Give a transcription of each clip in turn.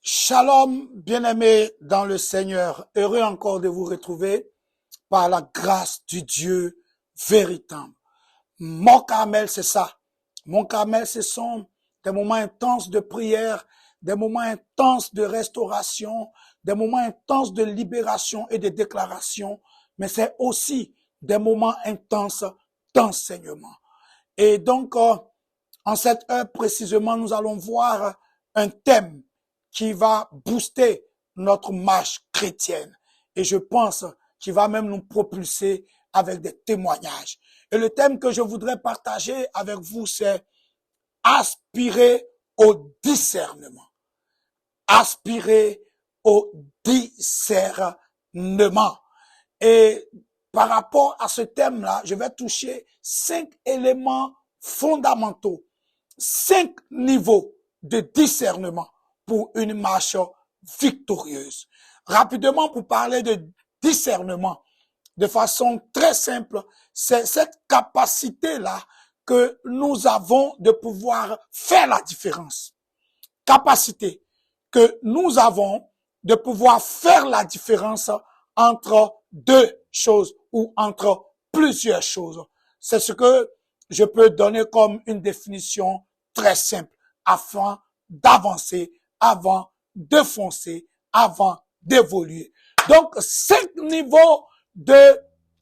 Shalom, bien-aimés dans le Seigneur, heureux encore de vous retrouver par la grâce du Dieu véritable. Mon Carmel, c'est ça. Mon Carmel, ce sont des moments intenses de prière, des moments intenses de restauration, des moments intenses de libération et de déclaration, mais c'est aussi des moments intenses d'enseignement. Et donc, en cette heure précisément, nous allons voir un thème qui va booster notre marche chrétienne. Et je pense qu'il va même nous propulser avec des témoignages. Et le thème que je voudrais partager avec vous, c'est aspirer au discernement. Aspirer au discernement. Et par rapport à ce thème-là, je vais toucher 5 éléments fondamentaux, 5 niveaux de discernement pour une marche victorieuse. Rapidement, pour parler de discernement, de façon très simple, c'est cette capacité-là que nous avons de pouvoir faire la différence. Capacité que nous avons de pouvoir faire la différence entre deux choses ou entre plusieurs choses. C'est ce que je peux donner comme une définition très simple afin d'avancer, avant de foncer, avant d'évoluer. Donc, 5 niveaux de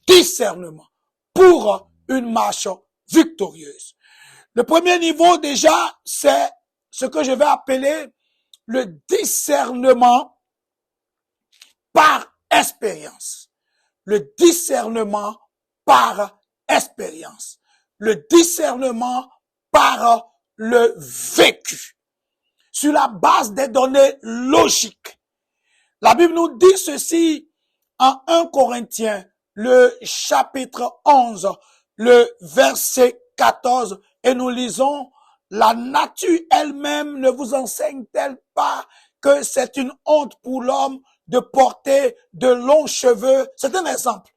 discernement pour une marche victorieuse. Le premier niveau déjà, c'est ce que je vais appeler le discernement par expérience. Le discernement par expérience. Le discernement par le vécu. Sur la base des données logiques. La Bible nous dit ceci en 1 Corinthiens, le chapitre 11, le verset 14, et nous lisons: la nature elle-même ne vous enseigne-t-elle pas que c'est une honte pour l'homme de porter de longs cheveux? C'est un exemple.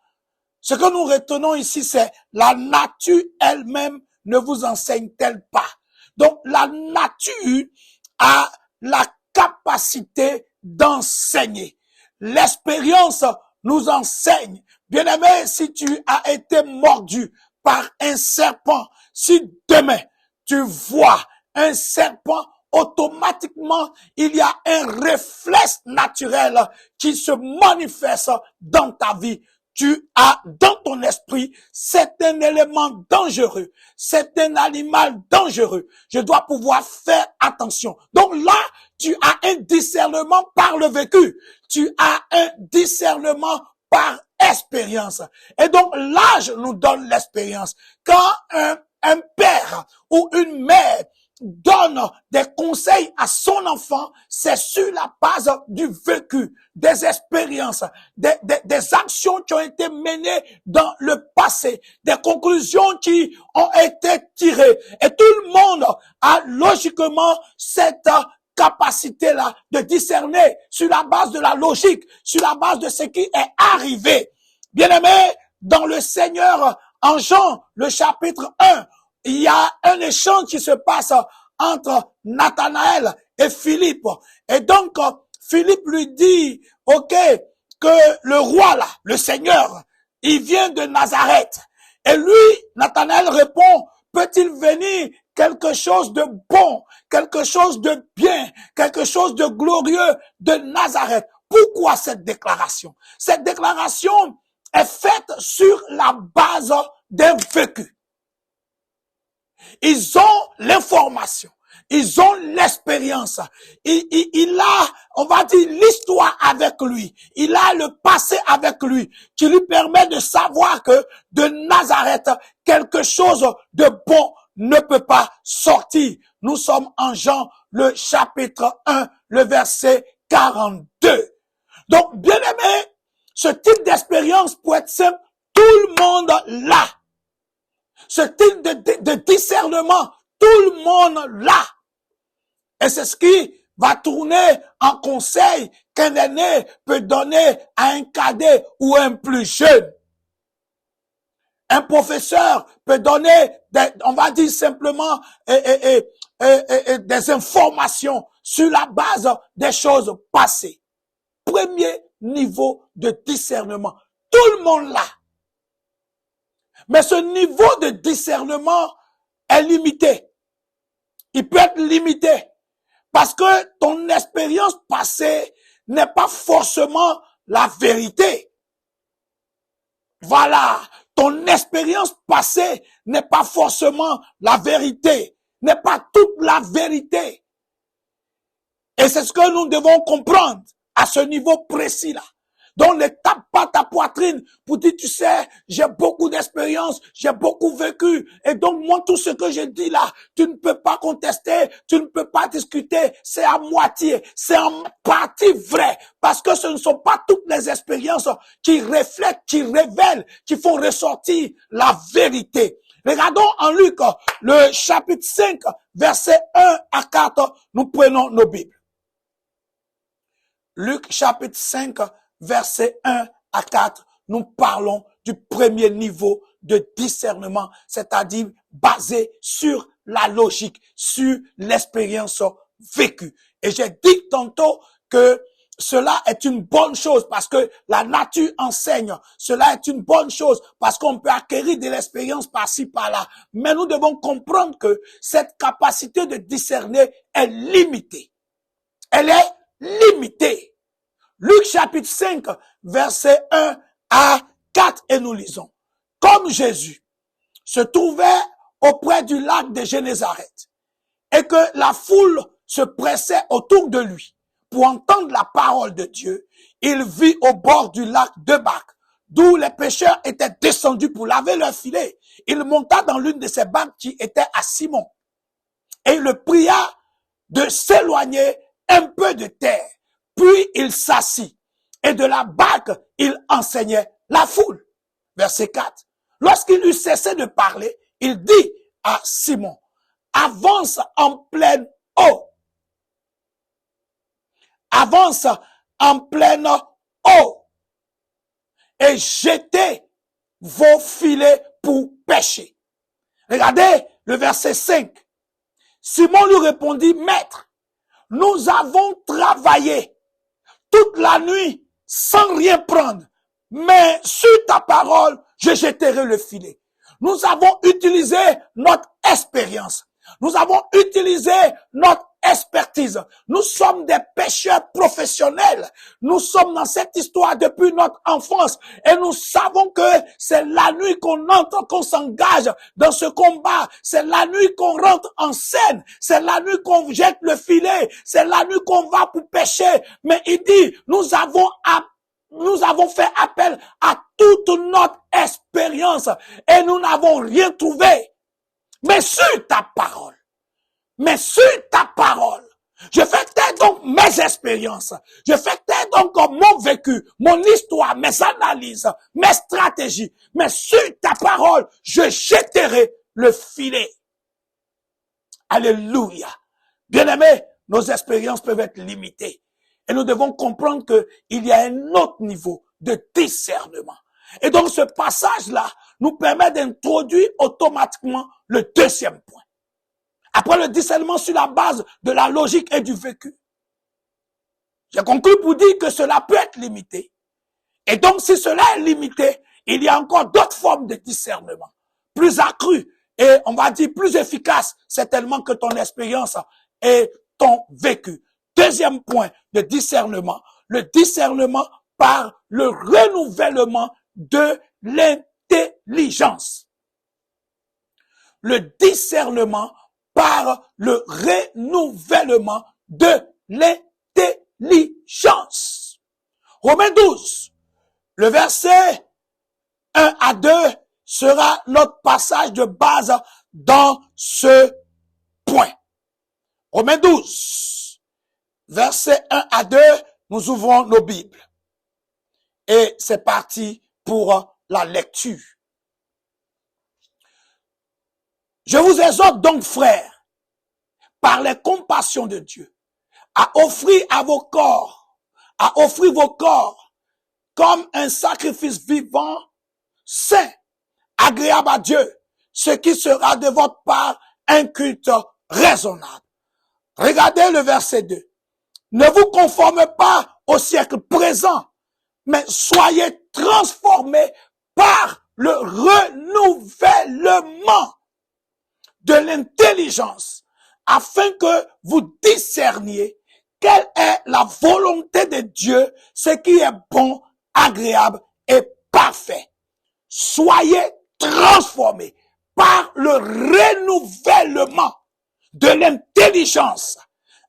Ce que nous retenons ici, c'est la nature elle-même ne vous enseigne-t-elle pas? Donc, la nature a la capacité d'enseigner. L'expérience nous enseigne. Bien-aimé, si tu as été mordu par un serpent, si demain tu vois un serpent, automatiquement, il y a un réflexe naturel qui se manifeste dans ta vie. Tu as dans ton esprit, c'est un élément dangereux, c'est un animal dangereux. Je dois pouvoir faire attention. Donc là, tu as un discernement par le vécu. Tu as un discernement par expérience. Et donc l'âge nous donne l'expérience. Quand un père ou une mère donne des conseils à son enfant, c'est sur la base du vécu, des expériences, des actions qui ont été menées dans le passé, des conclusions qui ont été tirées. Et tout le monde a logiquement cette capacité-là de discerner sur la base de la logique, sur la base de ce qui est arrivé. Bien-aimé, dans le Seigneur, en Jean, le chapitre 1, il y a un échange qui se passe entre Nathanaël et Philippe. Et donc, Philippe lui dit, OK, que le roi là, le Seigneur, il vient de Nazareth. Et lui, Nathanaël répond, peut-il venir quelque chose de bon, quelque chose de bien, quelque chose de glorieux de Nazareth? Pourquoi cette déclaration? Cette déclaration est faite sur la base d'un vécu. Ils ont l'information. Ils ont l'expérience. Il a, on va dire, l'histoire avec lui. Il a le passé avec lui qui lui permet de savoir que de Nazareth, quelque chose de bon ne peut pas sortir. Nous sommes en Jean, le chapitre 1, le verset 42. Donc, bien aimé, ce type d'expérience, pour être simple, tout le monde l'a. Ce type de discernement, tout le monde l'a. Et c'est ce qui va tourner en conseil qu'un aîné peut donner à un cadet ou un plus jeune. Un professeur peut donner, on va dire simplement, des informations sur la base des choses passées. Premier niveau de discernement. Tout le monde l'a. Mais ce niveau de discernement est limité. Il peut être limité parce que ton expérience passée n'est pas forcément la vérité. Voilà, ton expérience passée n'est pas forcément la vérité, n'est pas toute la vérité. Et c'est ce que nous devons comprendre à ce niveau précis-là. Donc ne tape pas ta poitrine pour dire, tu sais, j'ai beaucoup d'expérience, j'ai beaucoup vécu. Et donc moi, tout ce que je dis là, tu ne peux pas contester, tu ne peux pas discuter. C'est à moitié, c'est en partie vrai. Parce que ce ne sont pas toutes les expériences qui reflètent, qui révèlent, qui font ressortir la vérité. Regardons en Luc, le chapitre 5, versets 1 à 4, nous prenons nos Bibles. Luc chapitre 5, versets 1 à 4, nous parlons du premier niveau de discernement, c'est-à-dire basé sur la logique, sur l'expérience vécue. Et j'ai dit tantôt que cela est une bonne chose parce que la nature enseigne. Cela est une bonne chose parce qu'on peut acquérir de l'expérience par-ci, par-là. Mais nous devons comprendre que cette capacité de discerner est limitée. Elle est limitée. Luc chapitre 5, verset 1 à 4, et nous lisons. Comme Jésus se trouvait auprès du lac de Génézareth et que la foule se pressait autour de lui pour entendre la parole de Dieu, il vit au bord du lac deux barques, d'où les pêcheurs étaient descendus pour laver leurs filets. Il monta dans l'une de ces barques qui était à Simon et il le pria de s'éloigner un peu de terre. Puis il s'assit et de la barque, il enseignait la foule. Verset 4. Lorsqu'il eut cessé de parler, il dit à Simon, avance en pleine eau. Avance en pleine eau et jetez vos filets pour pêcher. Regardez le verset 5. Simon lui répondit, Maître, nous avons travaillé toute la nuit sans rien prendre, mais sur ta parole, je jetterai le filet. Nous avons utilisé notre expérience. Nous avons utilisé notre expertise. Nous sommes des pêcheurs professionnels. Nous sommes dans cette histoire depuis notre enfance et nous savons que c'est la nuit qu'on entre, qu'on s'engage dans ce combat. C'est la nuit qu'on rentre en scène. C'est la nuit qu'on jette le filet. C'est la nuit qu'on va pour pêcher. Mais il dit, nous avons fait appel à toute notre expérience et nous n'avons rien trouvé. Mais sur ta parole, je fais taire donc mes expériences, je fais taire donc mon vécu, mon histoire, mes analyses, mes stratégies. Mais sur ta parole, je jetterai le filet. Alléluia. Bien-aimés, nos expériences peuvent être limitées. Et nous devons comprendre qu'il y a un autre niveau de discernement. Et donc ce passage-là nous permet d'introduire automatiquement le deuxième point. Après le discernement sur la base de la logique et du vécu. J'ai conclu pour dire que cela peut être limité. Et donc si cela est limité, il y a encore d'autres formes de discernement, plus accrues et on va dire plus efficaces, certainement que ton expérience et ton vécu. Deuxième point de discernement, le discernement par le renouvellement de l'intelligence. Le discernement par le renouvellement de l'intelligence. Romains 12, le verset 1 à 2 sera notre passage de base dans ce point. Romains 12, verset 1 à 2, nous ouvrons nos Bibles. Et c'est parti pour la lecture. Je vous exhorte donc, frères, par les compassions de Dieu, à offrir vos corps comme un sacrifice vivant, saint, agréable à Dieu, ce qui sera de votre part un culte raisonnable. Regardez le verset 2. Ne vous conformez pas au siècle présent, mais soyez transformés par le renouvellement de l'intelligence, afin que vous discerniez quelle est la volonté de Dieu, ce qui est bon, agréable et parfait. Soyez transformés par le renouvellement de l'intelligence,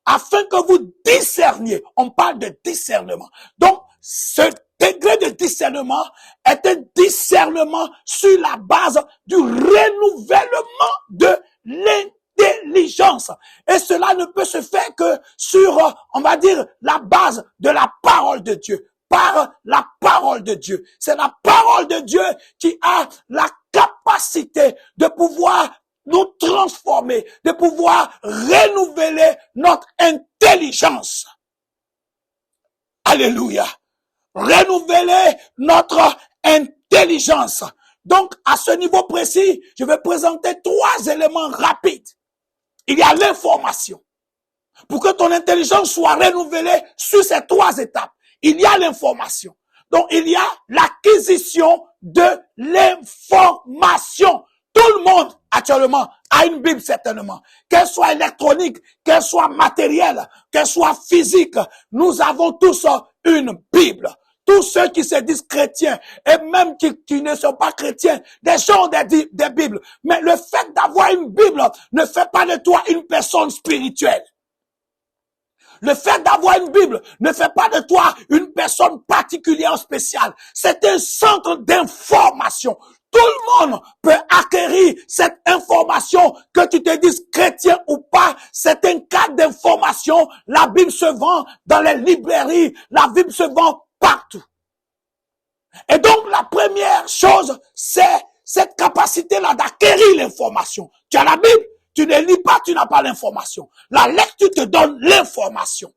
afin que vous discerniez. On parle de discernement. Donc, ce degré de discernement est un discernement sur la base du renouvellement de l'intelligence. Et cela ne peut se faire que sur, on va dire, la base de la parole de Dieu. Par la parole de Dieu. C'est la parole de Dieu qui a la capacité de pouvoir nous transformer, de pouvoir renouveler notre intelligence. Alléluia. Renouveler notre intelligence. Donc, à ce niveau précis, je vais présenter 3 éléments rapides. Il y a l'information. Pour que ton intelligence soit renouvelée sur ces 3 étapes, il y a l'information. Donc, il y a l'acquisition de l'information. Tout le monde, actuellement, a une Bible, certainement. Qu'elle soit électronique, qu'elle soit matérielle, qu'elle soit physique, nous avons tous une Bible. Tous ceux qui se disent chrétiens, et même qui ne sont pas chrétiens, des gens ont des Bibles. Mais le fait d'avoir une Bible ne fait pas de toi une personne spirituelle. Le fait d'avoir une Bible ne fait pas de toi une personne particulière spéciale. C'est un centre d'information. Tout le monde peut acquérir cette information, que tu te dises chrétien ou pas. C'est un cadre d'information. La Bible se vend dans les librairies. La Bible se vend partout. Et donc, la première chose, c'est cette capacité-là d'acquérir l'information. Tu as la Bible, tu ne lis pas, tu n'as pas l'information. La lecture te donne l'information.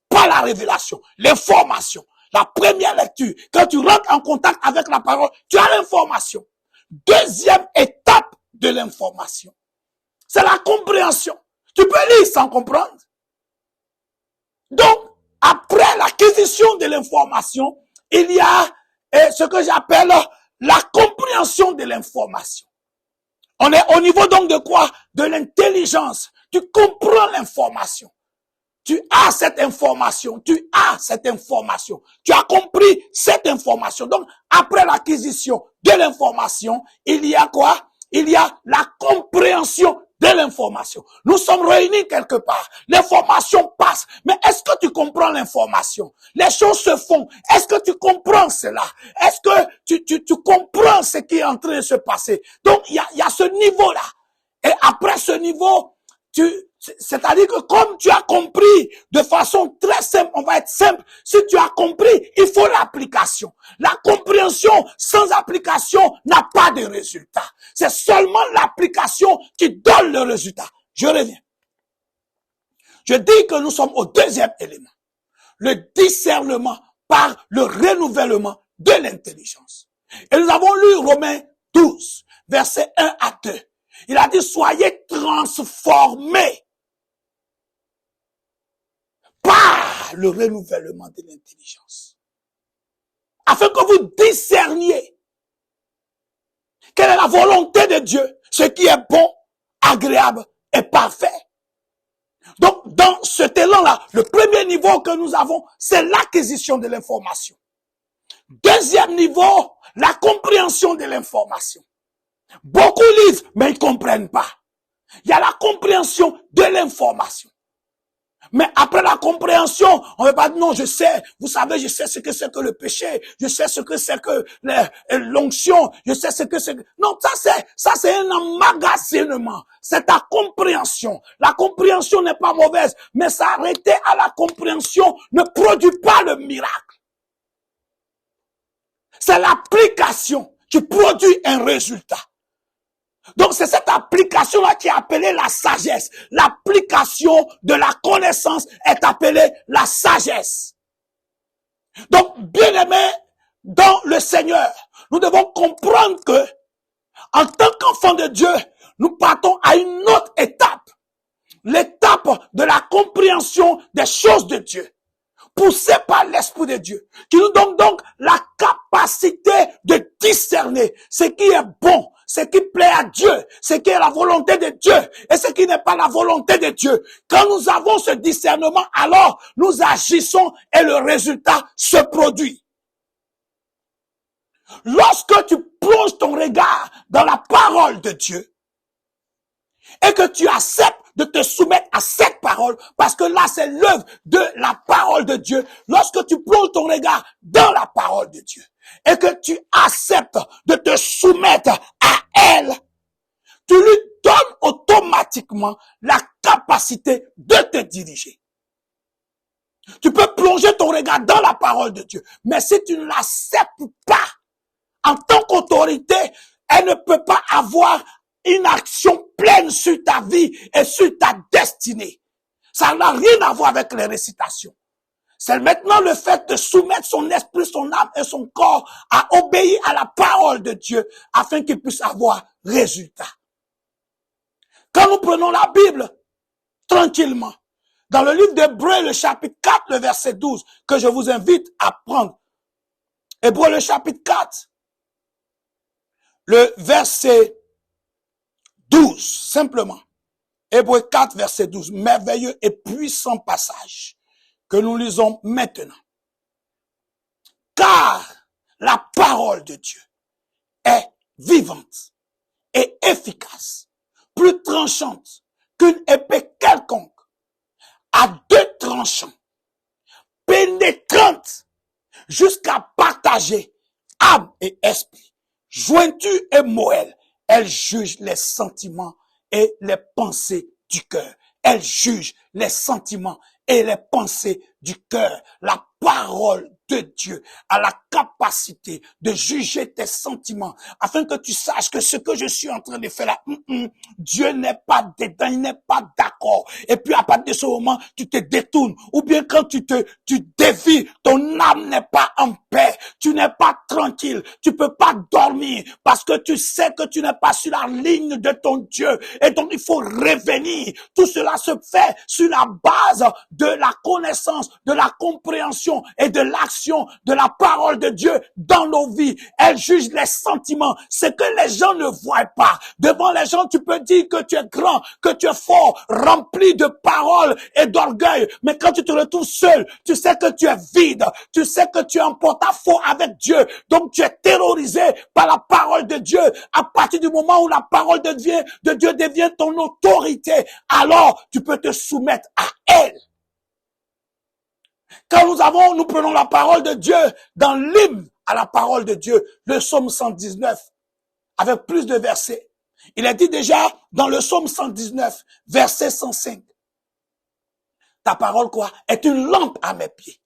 Pas la révélation, l'information. La première lecture, quand tu rentres en contact avec la parole, tu as l'information. Deuxième étape de l'information, c'est la compréhension. Tu peux lire sans comprendre. Donc, après l'acquisition de l'information, il y a ce que j'appelle la compréhension de l'information. On est au niveau donc de quoi? De l'intelligence. Tu comprends l'information. Tu as cette information. Tu as compris cette information. Donc, après l'acquisition de l'information, il y a quoi? Il y a la compréhension de l'information. Nous sommes réunis quelque part. L'information passe. Mais est-ce que tu comprends l'information? Les choses se font. Est-ce que tu comprends cela? Est-ce que tu comprends ce qui est en train de se passer? Donc, il y a ce niveau-là. Et après ce niveau, c'est-à-dire que comme tu as compris de façon très simple, on va être simple, si tu as compris, il faut l'application. La compréhension sans application n'a pas de résultat. C'est seulement l'application qui donne le résultat. Je reviens. Je dis que nous sommes au deuxième élément. Le discernement par le renouvellement de l'intelligence. Et nous avons lu Romains 12, versets 1 à 2. Il a dit, soyez transformés par le renouvellement de l'intelligence. Afin que vous discerniez quelle est la volonté de Dieu, ce qui est bon, agréable et parfait. Donc, dans cet élan-là, le premier niveau que nous avons, c'est l'acquisition de l'information. Deuxième niveau, la compréhension de l'information. Beaucoup lisent, mais ils ne comprennent pas. Il y a la compréhension de l'information. Mais après la compréhension, on ne va pas dire non, je sais, vous savez, je sais ce que c'est que le péché, je sais ce que c'est que l'onction, je sais ce que c'est que... Non, ça c'est un emmagasinement, c'est ta compréhension. La compréhension n'est pas mauvaise, mais s'arrêter à la compréhension ne produit pas le miracle. C'est l'application qui produit un résultat. Donc, c'est cette application-là qui est appelée la sagesse. L'application de la connaissance est appelée la sagesse. Donc, bien-aimés, dans le Seigneur, nous devons comprendre que En tant qu'enfant de Dieu, nous partons à une autre étape. L'étape de la compréhension des choses de Dieu. Poussé par l'Esprit de Dieu, qui nous donne donc la capacité de discerner ce qui est bon, ce qui plaît à Dieu, ce qui est la volonté de Dieu et ce qui n'est pas la volonté de Dieu. Quand nous avons ce discernement, alors nous agissons et le résultat se produit. Lorsque tu plonges ton regard dans la parole de Dieu et que tu acceptes de te soumettre à cette parole, parce que là, c'est l'œuvre de la parole de Dieu. Lorsque tu plonges ton regard dans la parole de Dieu et que tu acceptes de te soumettre à elle, tu lui donnes automatiquement la capacité de te diriger. Tu peux plonger ton regard dans la parole de Dieu, mais si tu ne l'acceptes pas en tant qu'autorité, elle ne peut pas avoir une action pleine sur ta vie et sur ta destinée. Ça n'a rien à voir avec les récitations. C'est maintenant le fait de soumettre son esprit, son âme et son corps à obéir à la parole de Dieu afin qu'il puisse avoir résultat. Quand nous prenons la Bible, tranquillement, dans le livre d'Hébreux, le chapitre 4, le verset 12, que je vous invite à prendre. Hébreux, le chapitre 4, le verset 12, simplement. Hébreux 4, verset 12. Merveilleux et puissant passage que nous lisons maintenant. Car la parole de Dieu est vivante et efficace, plus tranchante qu'une épée quelconque, à deux tranchants, pénétrante jusqu'à partager âme et esprit, jointure et moelle. Elle juge les sentiments et les pensées du cœur. Elle juge les sentiments et les pensées du cœur. La parole de Dieu a la capacité de juger tes sentiments afin que tu saches que ce que je suis en train de faire là, Dieu n'est pas dedans, il n'est pas d'accord. Et puis à partir de ce moment, tu te détournes. Ou bien quand tu dévies, ton âme n'est pas en paix. Tu n'es pas tranquille. Tu peux pas dormir parce que tu sais que tu n'es pas sur la ligne de ton Dieu. Et donc il faut revenir. Tout cela se fait sur la base de la connaissance, de la compréhension et de l'action de la parole de Dieu dans nos vies. Elle juge les sentiments, ce que les gens ne voient pas. Devant les gens, tu peux dire que tu es grand, que tu es fort, rempli de paroles et d'orgueil. Mais quand tu te retrouves seul, tu sais que tu es vide, tu sais que tu es en porte-à-faux avec Dieu. Donc tu es terrorisé par la parole de Dieu. À partir du moment où la parole de Dieu devient ton autorité, alors tu peux te soumettre à elle. Quand nous prenons la parole de Dieu dans l'hymne à la parole de Dieu, le psaume 119, avec plus de versets. Il est dit déjà dans le psaume 119, verset 105. Ta parole, quoi, est une lampe à mes pieds.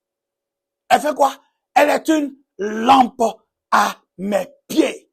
Elle fait quoi? Elle est une lampe à mes pieds.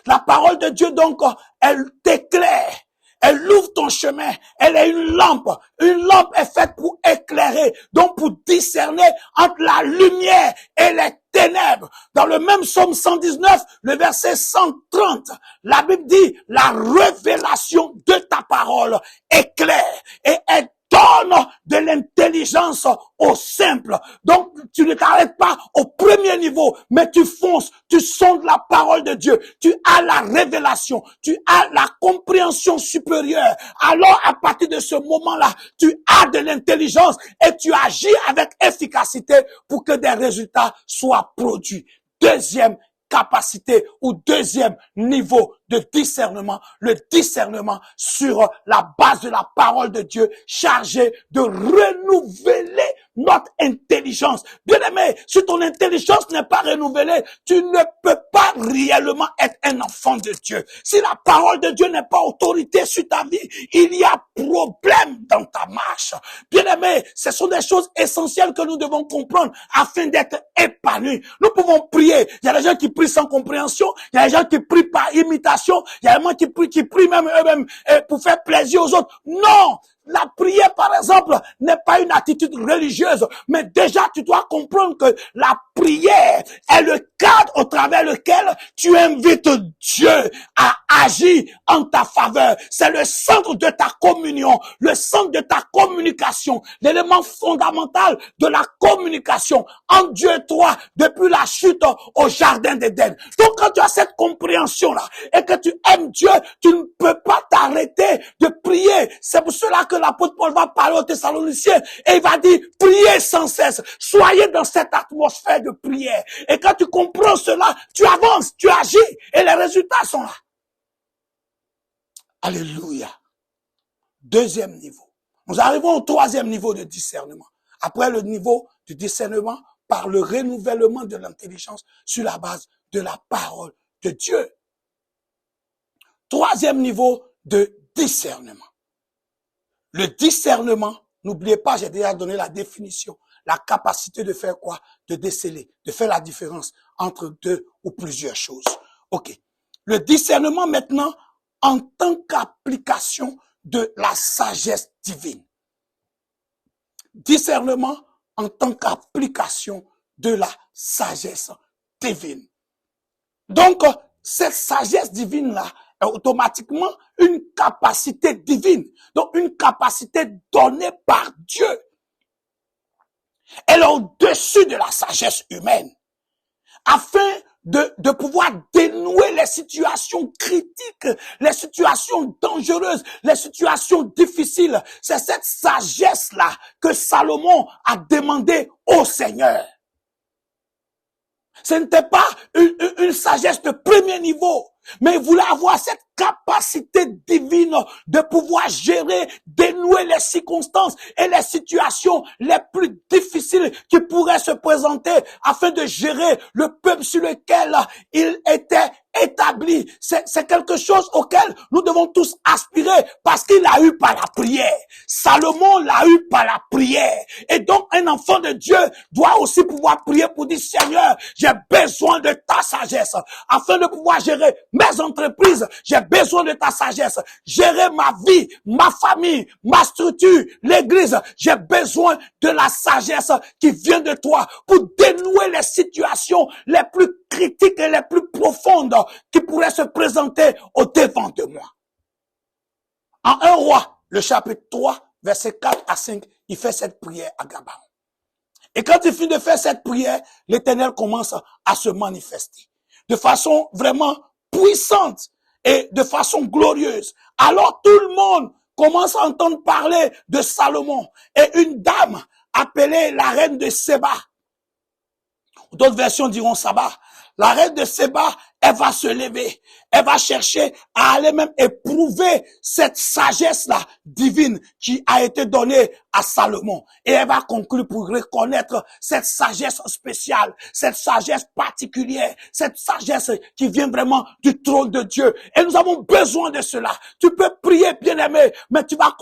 La parole de Dieu, donc, elle t'éclaire. Elle ouvre ton chemin. Elle est une lampe. Une lampe est faite pour éclairer, donc pour discerner entre la lumière et les ténèbres. Dans le même psaume 119, le verset 130, la Bible dit, la révélation de ta parole éclaire et elle donne de l'intelligence au simple. Donc, tu ne t'arrêtes pas au premier niveau, mais tu fonces, tu sondes la parole de Dieu. Tu as la révélation, tu as la compréhension supérieure. Alors, à partir de ce moment-là, tu as de l'intelligence et tu agis avec efficacité pour que des résultats soient produits. Deuxième capacité ou deuxième niveau de discernement, le discernement sur la base de la parole de Dieu, chargé de renouveler notre intelligence. Bien-aimé, si ton intelligence n'est pas renouvelée, tu ne peux pas réellement être un enfant de Dieu. Si la parole de Dieu n'est pas autorité sur ta vie, il y a problème dans ta marche. Bien-aimé, ce sont des choses essentielles que nous devons comprendre afin d'être épanouis. Nous pouvons prier. Il y a des gens qui prient sans compréhension. Il y a des gens qui prient par imitation. Il y a des gens qui prient même eux-mêmes pour faire plaisir aux autres. Non! La prière, par exemple, n'est pas une attitude religieuse, mais déjà tu dois comprendre que la prière est le cadre au travers lequel tu invites Dieu à agir en ta faveur. C'est le centre de ta communion, le centre de ta communication, l'élément fondamental de la communication entre Dieu et toi depuis la chute au jardin d'Éden. Donc quand tu as cette compréhension-là et que tu aimes Dieu, tu ne peux pas t'arrêter de prier. C'est pour cela que l'apôtre Paul va parler aux Thessaloniciens et il va dire, priez sans cesse. Soyez dans cette atmosphère de prière. Et quand tu comprends cela, tu avances, tu agis et les résultats sont là. Alléluia. Deuxième niveau. Nous arrivons au troisième niveau de discernement. Après le niveau du discernement par le renouvellement de l'intelligence sur la base de la parole de Dieu. Troisième niveau de discernement. Le discernement, n'oubliez pas, j'ai déjà donné la définition, la capacité de faire quoi? De déceler, de faire la différence entre deux ou plusieurs choses. Ok. Le discernement maintenant en tant qu'application de la sagesse divine. Discernement en tant qu'application de la sagesse divine. Donc, cette sagesse divine-là est automatiquement une capacité divine. Donc, une capacité donnée par Dieu. Elle est au-dessus de la sagesse humaine. Afin de pouvoir dénouer les situations critiques, les situations dangereuses, les situations difficiles. C'est cette sagesse-là que Salomon a demandé au Seigneur. Ce n'était pas une sagesse de premier niveau, mais il voulait avoir cette capacité divine de pouvoir gérer, dénouer les circonstances et les situations les plus difficiles qui pourraient se présenter afin de gérer le peuple sur lequel il était établi. C'est quelque chose auquel nous devons tous aspirer parce qu'il l'a eu par la prière. Salomon l'a eu par la prière. Et donc, un enfant de Dieu doit aussi pouvoir prier pour dire, Seigneur, j'ai besoin de ta sagesse afin de pouvoir gérer mes entreprises. J'ai besoin de ta sagesse. Gérer ma vie, ma famille, ma structure, l'église. J'ai besoin de la sagesse qui vient de toi pour dénouer les situations les plus critiques et les plus profondes qui pourraient se présenter au devant de moi. En 1 Roi, le chapitre 3, versets 4 à 5, il fait cette prière à Gabaon. Et quand il finit de faire cette prière, l'Éternel commence à se manifester de façon vraiment puissante et de façon glorieuse. Alors tout le monde commence à entendre parler de Salomon et une dame appelée la reine de Séba. D'autres versions diront Saba. La reine de Séba, elle va se lever. Elle va chercher à aller même éprouver cette sagesse-là divine qui a été donnée à Salomon. Et elle va conclure pour reconnaître cette sagesse spéciale, cette sagesse particulière, cette sagesse qui vient vraiment du trône de Dieu. Et nous avons besoin de cela. Tu peux prier, bien-aimé, mais tu vas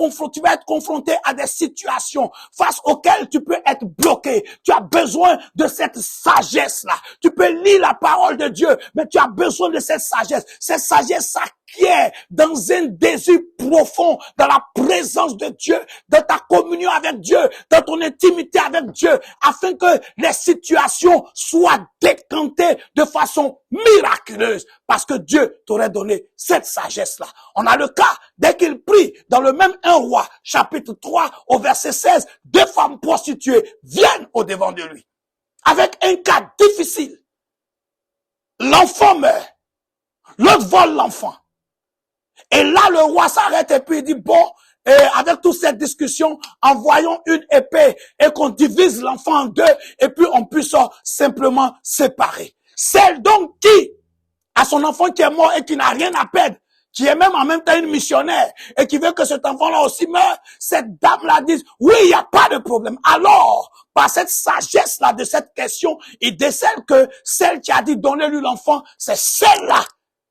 être confronté à des situations face auxquelles tu peux être bloqué. Tu as besoin de cette sagesse-là. Tu peux lire la parole de Dieu, mais tu as besoin de cette sagesse. Cette sagesse s'acquiert dans un désir profond, dans la présence de Dieu, dans ta communion avec Dieu, dans ton intimité avec Dieu, afin que les situations soient décantées de façon miraculeuse, parce que Dieu t'aurait donné cette sagesse-là. On a le cas, dès qu'il prie, dans le même 1 Roi, chapitre 3, au verset 16, 2 femmes prostituées viennent au devant de lui, avec un cas difficile. L'enfant meurt. L'autre vole l'enfant. Et là, le roi s'arrête et puis il dit, bon, avec toute cette discussion, envoyons une épée et qu'on divise l'enfant en deux et puis on puisse simplement séparer. Celle donc qui a son enfant qui est mort et qui n'a rien à perdre, qui est même en même temps une missionnaire et qui veut que cet enfant-là aussi meure, cette dame-là dit, oui, il n'y a pas de problème. Alors, par cette sagesse-là de cette question, il décèle que celle qui a dit donnez-lui l'enfant, c'est celle-là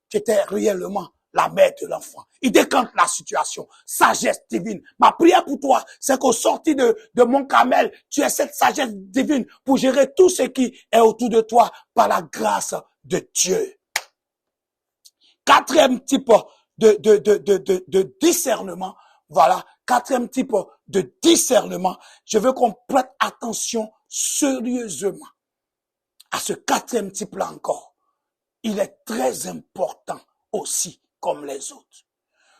qui était réellement la mère de l'enfant. Il décante la situation. Sagesse divine. Ma prière pour toi, c'est qu'au sorti de mon camel, tu aies cette sagesse divine pour gérer tout ce qui est autour de toi par la grâce de Dieu. Quatrième type de discernement. Voilà. Quatrième type de discernement. Je veux qu'on prête attention sérieusement à ce quatrième type-là encore, il est très important aussi, comme les autres.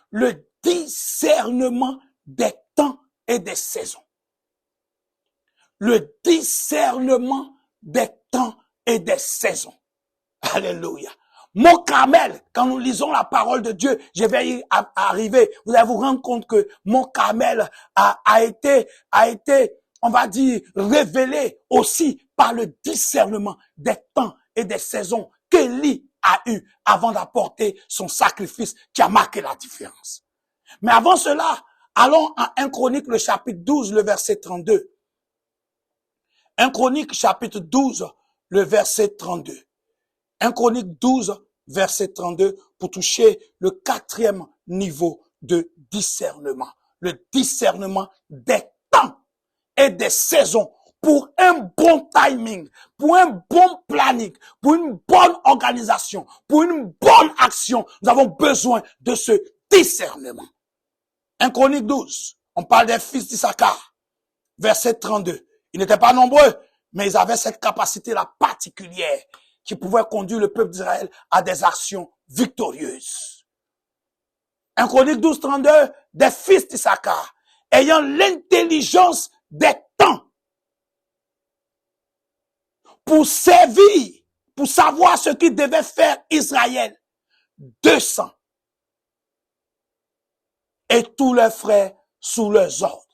Le discernement des temps et des saisons. Le discernement des temps et des saisons. Alléluia. Mon Carmel, quand nous lisons la parole de Dieu, je vais y arriver. Vous allez vous rendre compte que mon Carmel a été, on va dire, révélé aussi par le discernement des temps et des saisons qu'Élie a eu avant d'apporter son sacrifice qui a marqué la différence. Mais avant cela, allons à 1 Chronique, le chapitre 12, le verset 32. 1 Chronique, chapitre 12, le verset 32. 1 Chronique 12, verset 32, pour toucher le quatrième niveau de discernement. Le discernement des temps et des saisons pour un bon timing, pour un bon planning, pour une bonne organisation, pour une bonne action. Nous avons besoin de ce discernement. 1 Chronique 12, on parle des fils d'Issachar, verset 32. Ils n'étaient pas nombreux, mais ils avaient cette capacité-là particulière qui pouvait conduire le peuple d'Israël à des actions victorieuses. 1 Chronique 12, 32, des fils d'Issachar, ayant l'intelligence des temps, pour servir, pour savoir ce qu'il devait faire Israël, 200. Et tous leurs frères sous leurs ordres.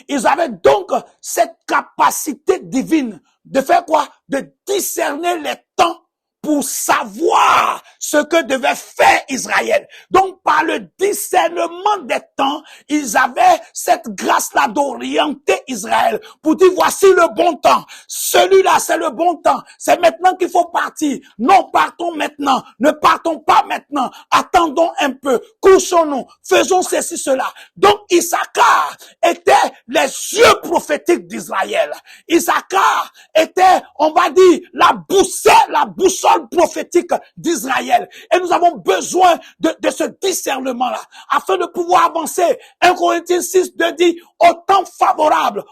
Ils avaient donc cette capacité divine de faire quoi? De discerner les temps pour savoir ce que devait faire Israël. Donc, par le discernement des temps, ils avaient cette grâce-là d'orienter Israël pour dire, voici le bon temps. Celui-là, c'est le bon temps. C'est maintenant qu'il faut partir. Non, partons maintenant. Ne partons pas maintenant. Attendons un peu. Couchons-nous. Faisons ceci, cela. Donc, Issachar était les yeux prophétiques d'Israël. Issachar était, on va dire, la boussole prophétique d'Israël. Et nous avons besoin de ce discernement-là afin de pouvoir avancer. 1 Corinthiens 6 dit, au temps favorable,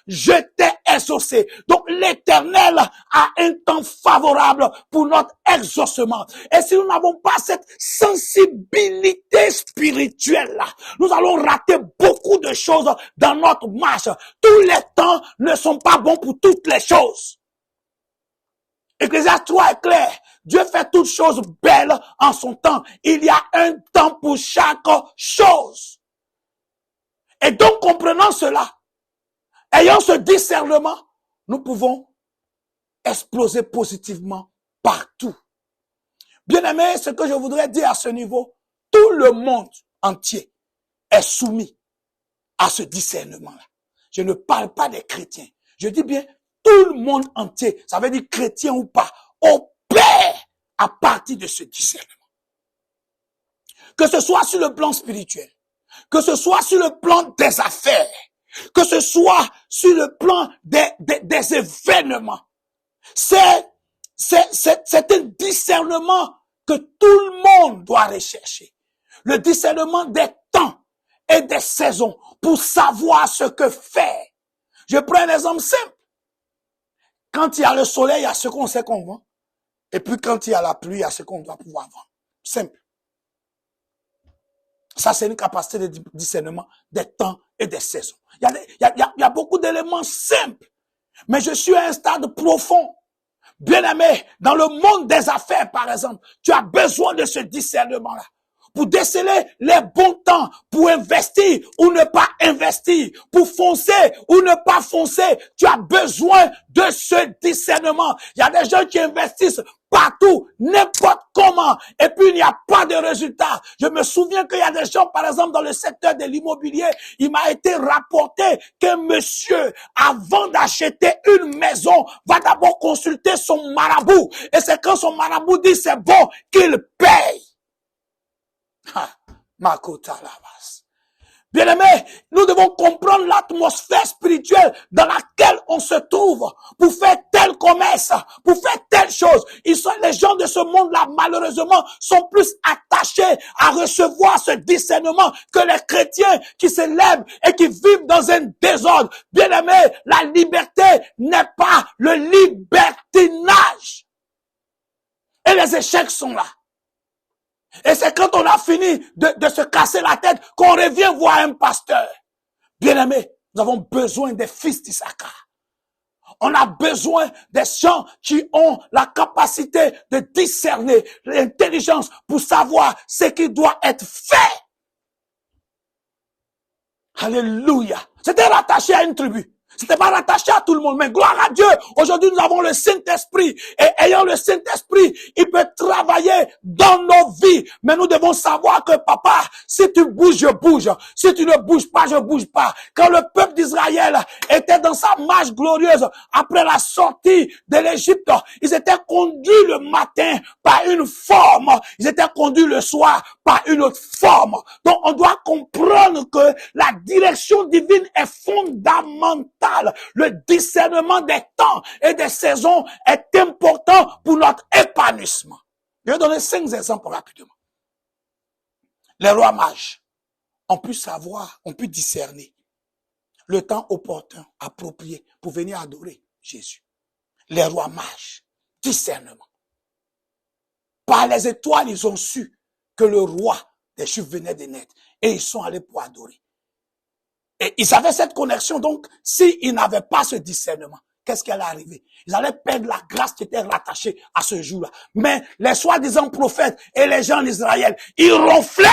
je t'ai exaucé. Donc l'Éternel a un temps favorable pour notre exaucement. Et si nous n'avons pas cette sensibilité spirituelle-là, nous allons rater beaucoup de choses dans notre marche. Tous les temps ne sont pas bons pour toutes les choses. Ecclésiaste 3 est clair. Dieu fait toutes choses belles en son temps. Il y a un temps pour chaque chose. Et donc, comprenant cela, ayant ce discernement, nous pouvons exploser positivement partout. Bien aimé, ce que je voudrais dire à ce niveau, tout le monde entier est soumis à ce discernement-là. Je ne parle pas des chrétiens. Je dis bien tout le monde entier, ça veut dire chrétien ou pas, opère à partir de ce discernement. Que ce soit sur le plan spirituel, que ce soit sur le plan des affaires, que ce soit sur le plan des événements. C'est un discernement que tout le monde doit rechercher. Le discernement des temps et des saisons pour savoir ce que faire. Je prends un exemple simple. Quand il y a le soleil, il y a ce qu'on sait qu'on vend. Et puis quand il y a la pluie, il y a ce qu'on doit pouvoir vendre. Simple. Ça, c'est une capacité de discernement des temps et des saisons. Il y a beaucoup d'éléments simples. Mais je suis à un stade profond. Bien aimé, dans le monde des affaires, par exemple, tu as besoin de ce discernement-là. Pour déceler les bons temps, pour investir ou ne pas investir, pour foncer ou ne pas foncer, tu as besoin de ce discernement. Il y a des gens qui investissent partout, n'importe comment, et puis il n'y a pas de résultat. Je me souviens qu'il y a des gens, par exemple, dans le secteur de l'immobilier, il m'a été rapporté qu'un monsieur, avant d'acheter une maison, va d'abord consulter son marabout. Et c'est quand son marabout dit c'est bon qu'il paye. Bien-aimés, nous devons comprendre l'atmosphère spirituelle dans laquelle on se trouve pour faire telle commerce, pour faire telle chose. Les gens de ce monde-là, malheureusement, sont plus attachés à recevoir ce discernement que les chrétiens qui se lèvent et qui vivent dans un désordre. Bien-aimés, la liberté n'est pas le libertinage. Et les échecs sont là. Et c'est quand on a fini de se casser la tête qu'on revient voir un pasteur. Bien-aimés, nous avons besoin des fils d'Issachar. On a besoin des gens qui ont la capacité de discerner l'intelligence pour savoir ce qui doit être fait. Alléluia. C'était rattaché à une tribu. C'était pas rattaché à tout le monde, mais gloire à Dieu. Aujourd'hui, nous avons le Saint-Esprit. Et ayant le Saint-Esprit, il peut travailler dans nos vies. Mais nous devons savoir que, papa, si tu bouges, je bouge. Si tu ne bouges pas, je bouge pas. Quand le peuple d'Israël était dans sa marche glorieuse, après la sortie de l'Égypte, ils étaient conduits le matin par une forme. Ils étaient conduits le soir par une autre forme. Donc, on doit comprendre que la direction divine est fondamentale. Le discernement des temps et des saisons est important pour notre épanouissement. Je vais donner 5 exemples rapidement. Les rois mages ont pu savoir, ont pu discerner le temps opportun, approprié pour venir adorer Jésus. Les rois mages, discernement. Par les étoiles, ils ont su que le roi des Juifs venait de naître et ils sont allés pour adorer. Et ils avaient cette connexion, donc s'ils n'avaient pas ce discernement, qu'est-ce qui allait arriver? Ils allaient perdre la grâce qui était rattachée à ce jour-là. Mais les soi-disant prophètes et les gens d'Israël, ils ronflaient.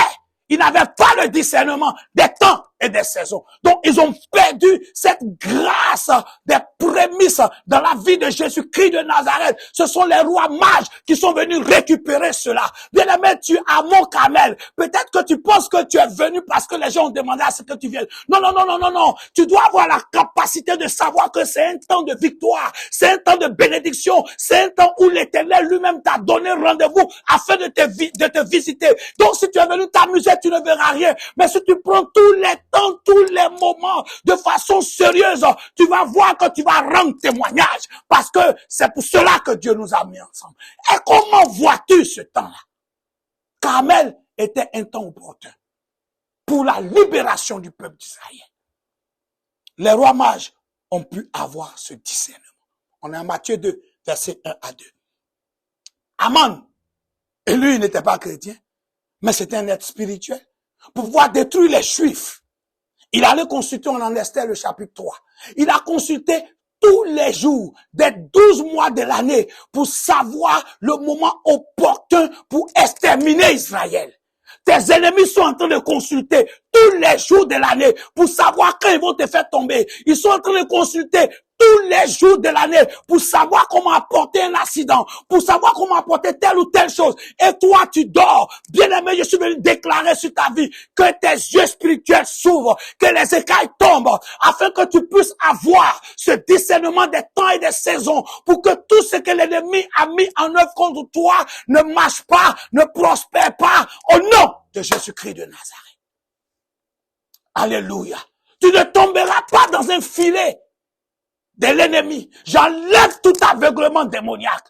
Ils n'avaient pas le discernement des temps et des saisons. Donc, ils ont perdu cette grâce des prémices dans la vie de Jésus-Christ de Nazareth. Ce sont les rois mages qui sont venus récupérer cela. Bien-aimé, tu as mon Carmel. Peut-être que tu penses que tu es venu parce que les gens ont demandé à ce que tu viennes. Non, non, non, non, non, non. Tu dois avoir la capacité de savoir que c'est un temps de victoire. C'est un temps de bénédiction. C'est un temps où l'Éternel lui-même t'a donné rendez-vous afin de te visiter. Donc, si tu es venu t'amuser, tu ne verras rien. Mais si tu prends tous les temps, tous les moments, de façon sérieuse, tu vas voir que tu vas rendre témoignage. Parce que c'est pour cela que Dieu nous a mis ensemble. Et comment vois-tu ce temps-là? Carmel était un temps opportun pour la libération du peuple d'Israël. Les rois mages ont pu avoir ce discernement. On est en Matthieu 2, versets 1 à 2. Aman, et lui, il n'était pas chrétien, mais c'était un être spirituel. Pour pouvoir détruire les Juifs, il allait consulter, on en Esther le chapitre 3. Il a consulté tous les jours des 12 mois de l'année pour savoir le moment opportun pour exterminer Israël. Tes ennemis sont en train de consulter tous les jours de l'année pour savoir quand ils vont te faire tomber. Ils sont en train de consulter tous les jours de l'année pour savoir comment apporter un accident, pour savoir comment apporter telle ou telle chose. Et toi, tu dors. Bien-aimé, je suis venu déclarer sur ta vie que tes yeux spirituels s'ouvrent, que les écailles tombent, afin que tu puisses avoir ce discernement des temps et des saisons pour que tout ce que l'ennemi a mis en œuvre contre toi ne marche pas, ne prospère pas, au nom de Jésus-Christ de Nazareth. Alléluia. Tu ne tomberas pas dans un filet de l'ennemi. J'enlève tout aveuglement démoniaque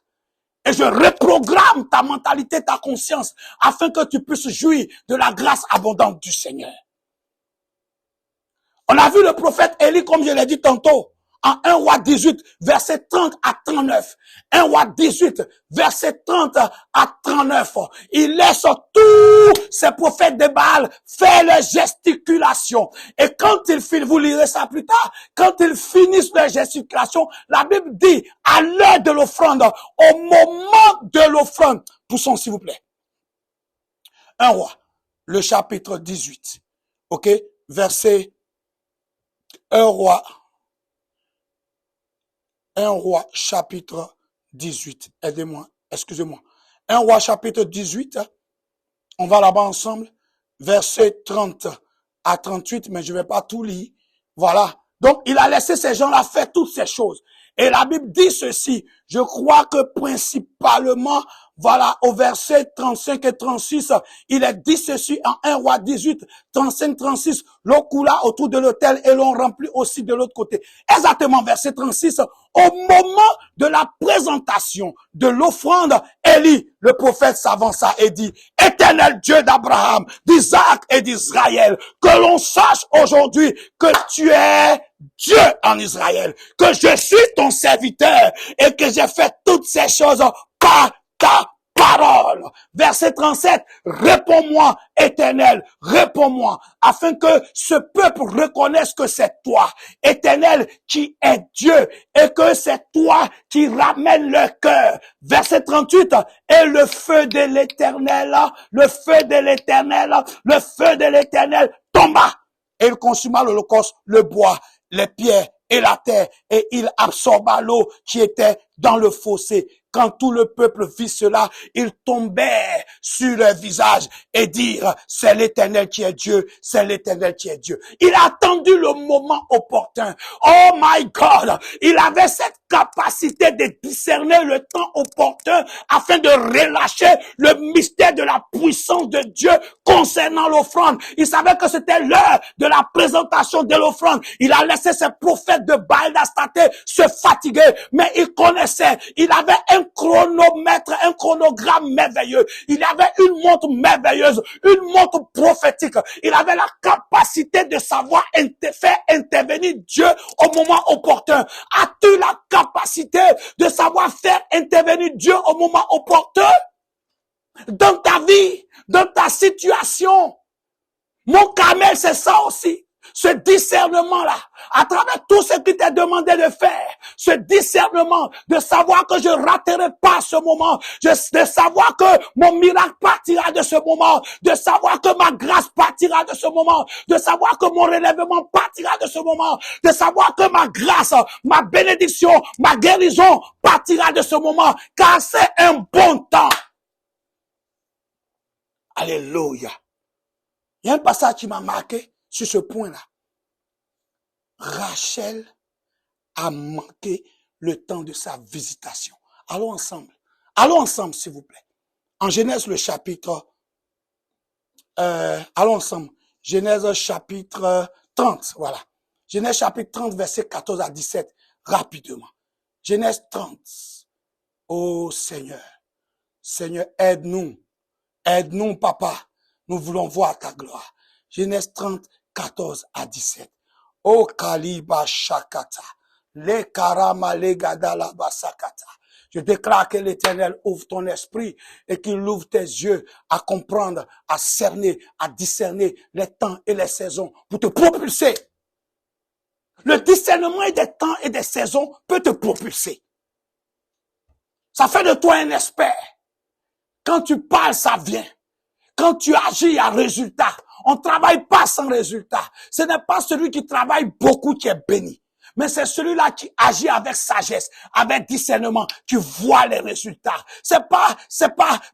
et je reprogramme ta mentalité, ta conscience, afin que tu puisses jouir de la grâce abondante du Seigneur. On a vu le prophète Élie, comme je l'ai dit tantôt, en 1 roi 18, verset 30 à 39. 1 roi 18, verset 30 à 39. Il laisse tous ces prophètes de Baal faire leurs gesticulations. Et quand ils finissent, vous lirez ça plus tard, quand ils finissent leurs gesticulations, la Bible dit, à l'heure de l'offrande, au moment de l'offrande, poussons s'il vous plaît. 1 roi, le chapitre 18, ok, verset 1 roi chapitre 18. Aidez-moi, excusez-moi. 1 roi chapitre 18. On va là-bas ensemble. Verset 30 à 38, mais je ne vais pas tout lire. Voilà. Donc, il a laissé ces gens-là faire toutes ces choses. Et la Bible dit ceci. Je crois que principalement, voilà, au verset 35 et 36, il est dit ceci en 1 Roi 18, 35, 36, l'eau coula autour de l'autel et l'on remplit aussi de l'autre côté. Exactement, verset 36, au moment de la présentation de l'offrande, Élie, le prophète, s'avança et dit, Éternel Dieu d'Abraham, d'Isaac et d'Israël, que l'on sache aujourd'hui que tu es Dieu en Israël, que je suis ton serviteur et que j'ai fait toutes ces choses par ta parole. Verset 37, réponds-moi, Éternel, réponds-moi, afin que ce peuple reconnaisse que c'est toi, Éternel, qui est Dieu, et que c'est toi qui ramène le cœur. Verset 38, et le feu de l'Éternel, le feu de l'Éternel, le feu de l'Éternel tomba, et il consuma l'holocauste, le bois, les pierres et la terre, et il absorba l'eau qui était dans le fossé. Quand tout le peuple vit cela, ils tombèrent sur leur visage et dirent, c'est l'Éternel qui est Dieu, c'est l'Éternel qui est Dieu. Il a attendu le moment opportun. Oh my God! Il avait cette capacité de discerner le temps opportun afin de relâcher le mystère de la puissance de Dieu concernant l'offrande. Il savait que c'était l'heure de la présentation de l'offrande. Il a laissé ses prophètes de Baal d'Astaté se fatiguer, mais il connaissait, il avait un chronomètre, un chronogramme merveilleux. Il avait une montre merveilleuse, une montre prophétique. Il avait la capacité de savoir faire intervenir Dieu au moment opportun. As-tu la capacité de savoir faire intervenir Dieu au moment opportun? Dans ta vie, dans ta situation. Mon Carmel, c'est ça aussi. Ce discernement-là, à travers tout ce qui t'est demandé de faire, ce discernement de savoir que je raterai pas ce moment, de savoir que mon miracle partira de ce moment, de savoir que ma grâce partira de ce moment, de savoir que mon relèvement partira de ce moment, de savoir que ma grâce, ma bénédiction, ma guérison partira de ce moment, car c'est un bon temps. Alléluia. Il y a un passage qui m'a marqué sur ce point-là. Rachel a manqué le temps de sa visitation. Allons ensemble, s'il vous plaît. En Genèse, le chapitre, allons ensemble. Genèse chapitre 30, voilà. Genèse chapitre 30, verset 14 à 17, rapidement. Genèse 30. Oh Seigneur, Seigneur, aide-nous, papa. Nous voulons voir ta gloire. Genèse 30, 14 à 17. O Kaliba Shakata, le Karama le Gadala Basakata. Je déclare que l'Éternel ouvre ton esprit et qu'il ouvre tes yeux à comprendre, à cerner, à discerner les temps et les saisons pour te propulser. Le discernement des temps et des saisons peut te propulser. Ça fait de toi un expert. Quand tu parles, ça vient. Quand tu agis, il y a résultat. On ne travaille pas sans résultat. Ce n'est pas celui qui travaille beaucoup qui est béni. Mais c'est celui-là qui agit avec sagesse, avec discernement, qui voit les résultats. C'est pas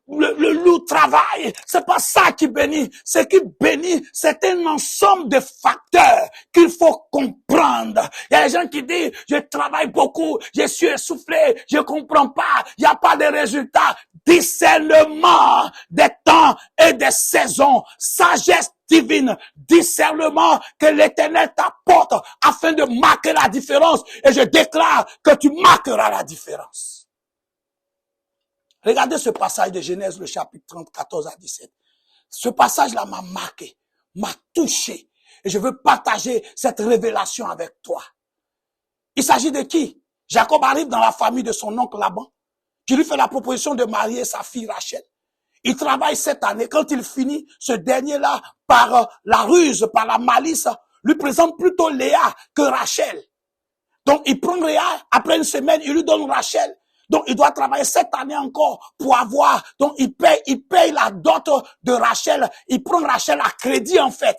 le lourd travail. C'est pas ça qui bénit. Ce qui bénit, c'est un ensemble de facteurs qu'il faut comprendre. Il y a des gens qui disent, je travaille beaucoup, je suis essoufflé, je comprends pas, il n'y a pas de résultats. Discernement des temps et des saisons, sagesse divine, discernement que l'Éternel t'apporte afin de marquer la différence. Et je déclare que tu marqueras la différence. Regardez ce passage de Genèse, le chapitre 30, 14 à 17. Ce passage-là m'a marqué, m'a touché. Et je veux partager cette révélation avec toi. Il s'agit de qui? Jacob arrive dans la famille de son oncle Laban, qui lui fait la proposition de marier sa fille Rachel. Il travaille cette année. Quand il finit, ce dernier-là, par la ruse, par la malice, lui présente plutôt Léa que Rachel. Donc, il prend Léa. Après une semaine, il lui donne Rachel. Donc, il doit travailler cette année encore pour avoir. Donc, il paye la dot de Rachel. Il prend Rachel à crédit, en fait.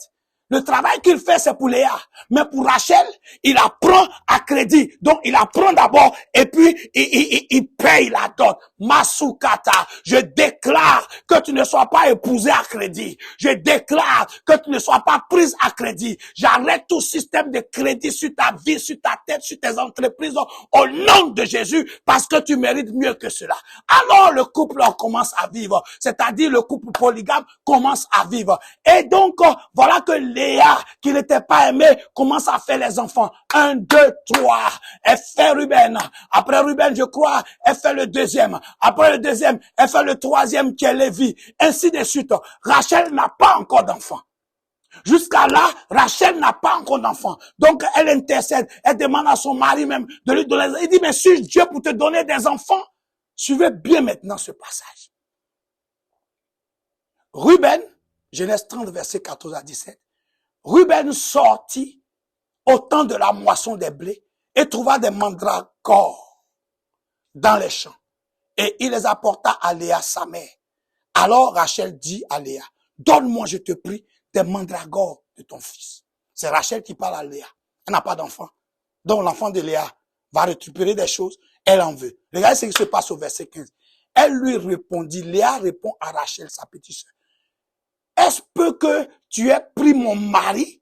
Le travail qu'il fait, c'est pour Léa. Mais pour Rachel, il apprend à crédit. Donc, il apprend d'abord et puis il paye la dot. Masukata, je déclare que tu ne sois pas épousé à crédit. Je déclare que tu ne sois pas prise à crédit. J'arrête tout système de crédit sur ta vie, sur ta tête, sur tes entreprises au nom de Jésus parce que tu mérites mieux que cela. Alors, le couple commence à vivre. C'est-à-dire le couple polygame commence à vivre. Et donc, voilà que Léa, qui n'était pas aimée, commence à faire les enfants. 1, 2, 3. Elle fait Ruben. Après Ruben, je crois, elle fait le deuxième. Après le deuxième, elle fait le troisième qui est Lévi. Ainsi de suite. Rachel n'a pas encore d'enfant. Jusqu'à là, Rachel n'a pas encore d'enfant. Donc, elle intercède. Elle demande à son mari même de lui donner. Il dit, mais suis-je Dieu pour te donner des enfants? Suivez bien maintenant ce passage. Ruben, Genèse 30, verset 14 à 17. Ruben sortit au temps de la moisson des blés et trouva des mandragores dans les champs. Et il les apporta à Léa, sa mère. Alors Rachel dit à Léa, donne-moi, je te prie, des mandragores de ton fils. C'est Rachel qui parle à Léa. Elle n'a pas d'enfant. Donc l'enfant de Léa va récupérer des choses, elle en veut. Regardez ce qui se passe au verset 15. Elle lui répondit, Léa répond à Rachel, sa petite sœur. Est-ce que tu aies pris mon mari?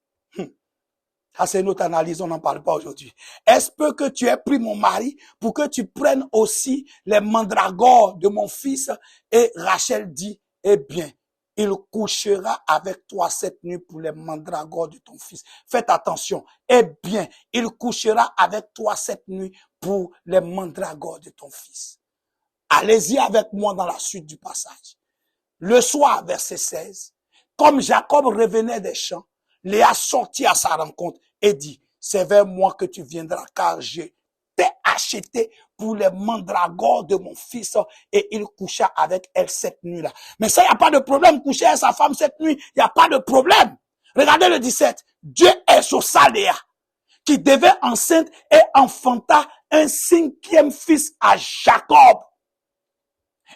Ça, c'est une autre analyse, on n'en parle pas aujourd'hui. Est-ce que tu aies pris mon mari pour que tu prennes aussi les mandragores de mon fils? Et Rachel dit, eh bien, il couchera avec toi cette nuit pour les mandragores de ton fils. Faites attention. Eh bien, il couchera avec toi cette nuit pour les mandragores de ton fils. Allez-y avec moi dans la suite du passage. Le soir, verset 16. Comme Jacob revenait des champs, Léa sortit à sa rencontre et dit, c'est vers moi que tu viendras, car je t'ai acheté pour les mandragores de mon fils. Et il coucha avec elle cette nuit-là. Mais ça, il n'y a pas de problème, coucher avec sa femme cette nuit, il n'y a pas de problème. Regardez le 17. Dieu exauça Léa, qui devait enceinte et enfanta un 5e fils à Jacob.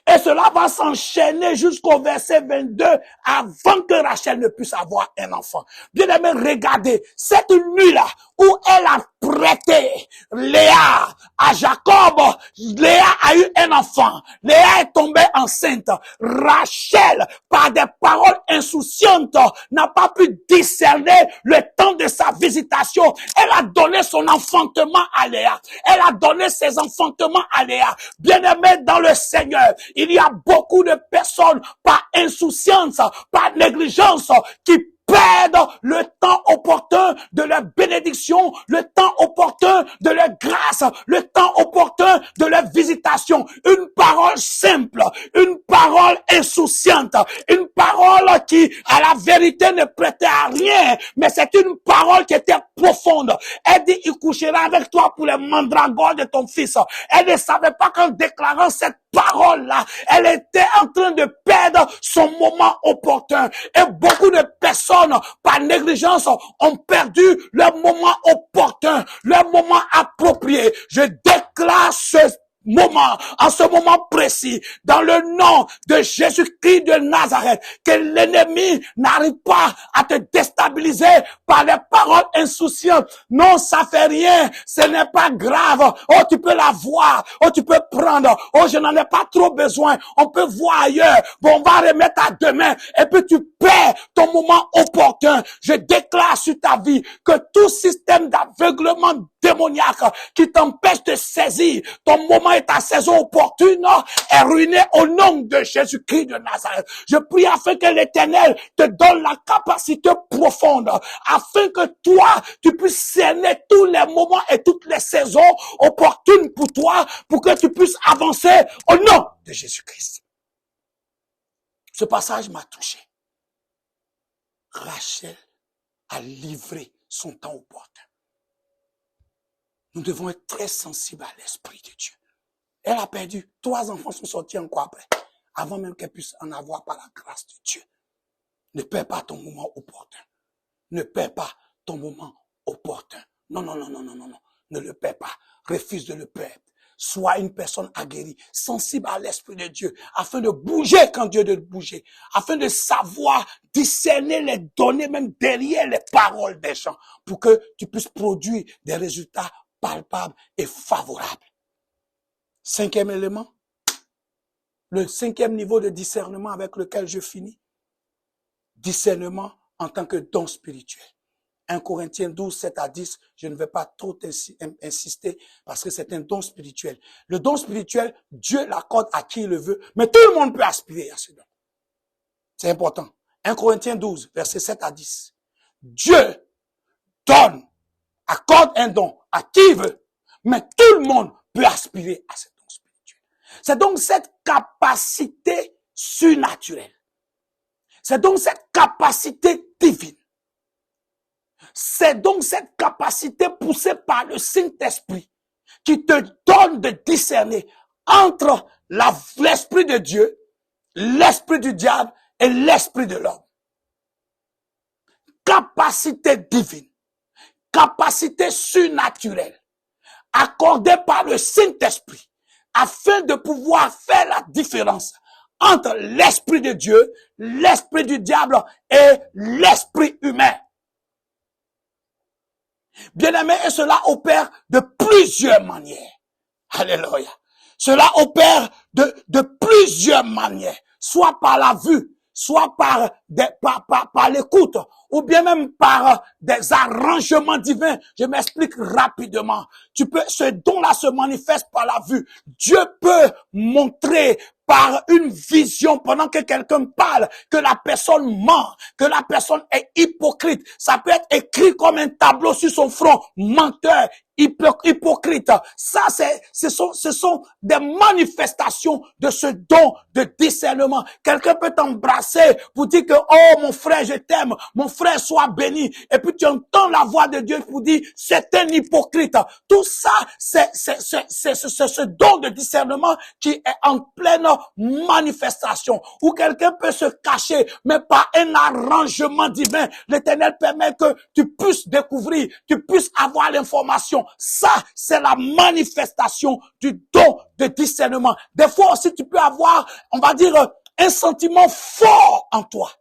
Et cela va s'enchaîner jusqu'au verset 22 avant que Rachel ne puisse avoir un enfant. Bien aimé, regardez, cette nuit-là où elle a prêté Léa à Jacob, Léa a eu un enfant. Léa est tombée enceinte. Rachel, par des paroles insouciantes, n'a pas pu discerner le temps de sa visitation. Elle a donné son enfantement à Léa. Elle a donné ses enfantements à Léa. Bien aimé dans le Seigneur, il y a beaucoup de personnes par insouciance, par négligence, qui perdent le temps opportun de leur bénédiction, le temps opportun de leur grâce, le temps opportun de leur visitation. Une parole simple, une parole insouciante, une parole qui, à la vérité, ne prêtait à rien, mais c'est une parole qui était profonde. Elle dit, il couchera avec toi pour les mandragores de ton fils. Elle ne savait pas qu'en déclarant cette parole-là, elle était en train de perdre son moment opportun. Et beaucoup de personnes, par négligence, ont perdu leur moment opportun, leur moment approprié. Je déclare en ce moment précis, dans le nom de Jésus-Christ de Nazareth, que l'ennemi n'arrive pas à te déstabiliser par les paroles insouciantes. Non, ça fait rien, ce n'est pas grave. Oh, tu peux la voir, oh, tu peux prendre, oh, je n'en ai pas trop besoin, on peut voir ailleurs, bon, on va remettre à demain, et puis tu perds ton moment opportun. Je déclare sur ta vie que tout système d'aveuglement démoniaque qui t'empêche de saisir ton moment et ta saison opportune est ruiné au nom de Jésus-Christ de Nazareth. Je prie afin que l'Éternel te donne la capacité profonde, afin que toi, tu puisses cerner tous les moments et toutes les saisons opportunes pour toi, pour que tu puisses avancer au nom de Jésus-Christ. Ce passage m'a touché. Rachel a livré son temps opportun. Nous devons être très sensibles à l'Esprit de Dieu. Elle a perdu. 3 enfants sont sortis encore après. Avant même qu'elle puisse en avoir par la grâce de Dieu. Ne perds pas ton moment opportun. Ne perds pas ton moment opportun. Non, non, non, non, non, non, non. Ne le perds pas. Refuse de le perdre. sois une personne aguerrie, sensible à l'Esprit de Dieu, afin de bouger quand Dieu doit bouger, afin de savoir discerner les données même derrière les paroles des gens, pour que tu puisses produire des résultats palpables et favorables. Cinquième élément, le cinquième niveau de discernement avec lequel je finis, discernement en tant que don spirituel. 1 Corinthiens 12, 7 à 10, je ne vais pas trop insister parce que c'est un don spirituel. Le don spirituel, Dieu l'accorde à qui il le veut, mais tout le monde peut aspirer à ce don. C'est important. 1 Corinthiens 12, versets 7 à 10. Dieu donne, accorde un don à qui il veut, mais tout le monde peut aspirer à ce don spirituel. C'est donc cette capacité surnaturelle. C'est donc cette capacité divine. C'est donc cette capacité poussée par le Saint-Esprit qui te donne de discerner entre l'esprit de Dieu, l'esprit du diable et l'esprit de l'homme. Capacité divine, capacité surnaturelle, accordée par le Saint-Esprit afin de pouvoir faire la différence entre l'esprit de Dieu, l'esprit du diable et l'esprit humain. Bien-aimé, et cela opère de plusieurs manières. Alléluia. Cela opère de plusieurs manières, soit par la vue, soit par l'écoute, ou bien même par des arrangements divins. Je m'explique rapidement. Ce don-là se manifeste par la vue. Dieu peut montrer par une vision pendant que quelqu'un parle, que la personne ment, que la personne est hypocrite. Ça peut être écrit comme un tableau sur son front, menteur, hypocrite. Ça, ce sont des manifestations de ce don de discernement. Quelqu'un peut t'embrasser pour dire que, oh, mon frère, je t'aime, mon frère, sois béni. Et puis tu entends la voix de Dieu pour dire, c'est un hypocrite. Tout ça, c'est ce don de discernement qui est en pleine manifestation, où quelqu'un peut se cacher, mais par un arrangement divin. L'Éternel permet que tu puisses découvrir, tu puisses avoir l'information. Ça, c'est la manifestation du don de discernement. Des fois aussi, tu peux avoir, on va dire, un sentiment fort en toi.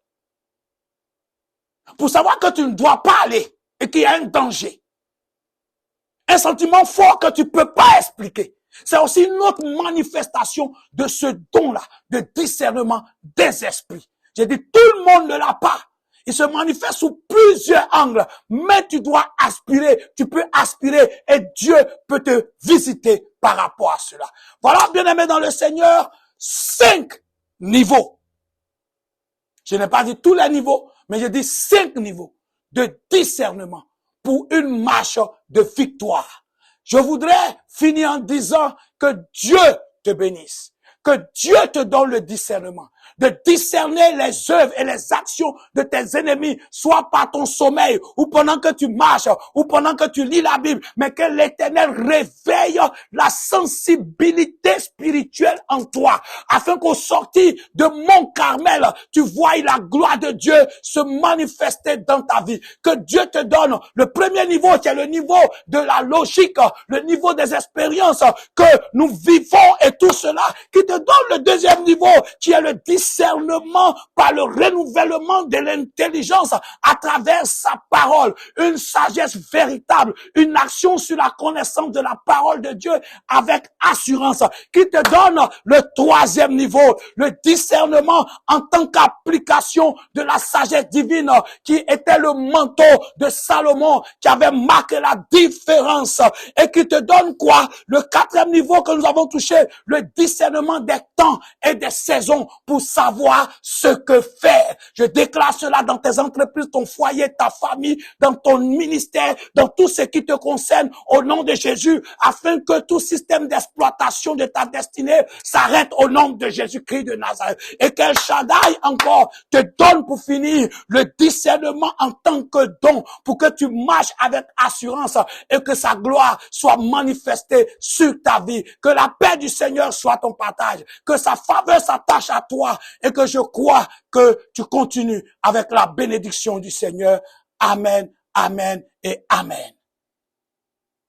Pour savoir que tu ne dois pas aller et qu'il y a un danger. Un sentiment fort que tu ne peux pas expliquer. C'est aussi une autre manifestation de ce don-là, de discernement des esprits. J'ai dit, tout le monde ne l'a pas. Il se manifeste sous plusieurs angles, mais tu dois aspirer, tu peux aspirer et Dieu peut te visiter par rapport à cela. Voilà, bien-aimés dans le Seigneur, 5 niveaux. Je n'ai pas dit tous les niveaux, mais j'ai dit 5 niveaux de discernement pour une marche de victoire. Je voudrais finir en disant que Dieu te bénisse, que Dieu te donne le discernement, de discerner les œuvres et les actions de tes ennemis, soit par ton sommeil, ou pendant que tu marches, ou pendant que tu lis la Bible, mais que l'Éternel réveille la sensibilité spirituelle en toi, afin qu'au sortir de Mont Carmel, tu voies la gloire de Dieu se manifester dans ta vie. Que Dieu te donne le premier niveau, qui est le niveau de la logique, le niveau des expériences que nous vivons et tout cela, qui te donne le deuxième niveau, qui est le discernement par le renouvellement de l'intelligence à travers sa parole, une sagesse véritable, une action sur la connaissance de la parole de Dieu avec assurance, qui te donne le troisième niveau, le discernement en tant qu'application de la sagesse divine, qui était le manteau de Salomon, qui avait marqué la différence, et qui te donne quoi? Le quatrième niveau que nous avons touché, le discernement des temps et des saisons pour savoir ce que faire. Je déclare cela dans tes entreprises, ton foyer, ta famille, dans ton ministère, dans tout ce qui te concerne au nom de Jésus, afin que tout système d'exploitation de ta destinée s'arrête au nom de Jésus-Christ de Nazareth. Et qu'El Shaddai encore te donne pour finir le discernement en tant que don pour que tu marches avec assurance et que sa gloire soit manifestée sur ta vie. Que la paix du Seigneur soit ton partage, que sa faveur s'attache à toi et que je crois que tu continues avec la bénédiction du Seigneur. Amen, amen et amen.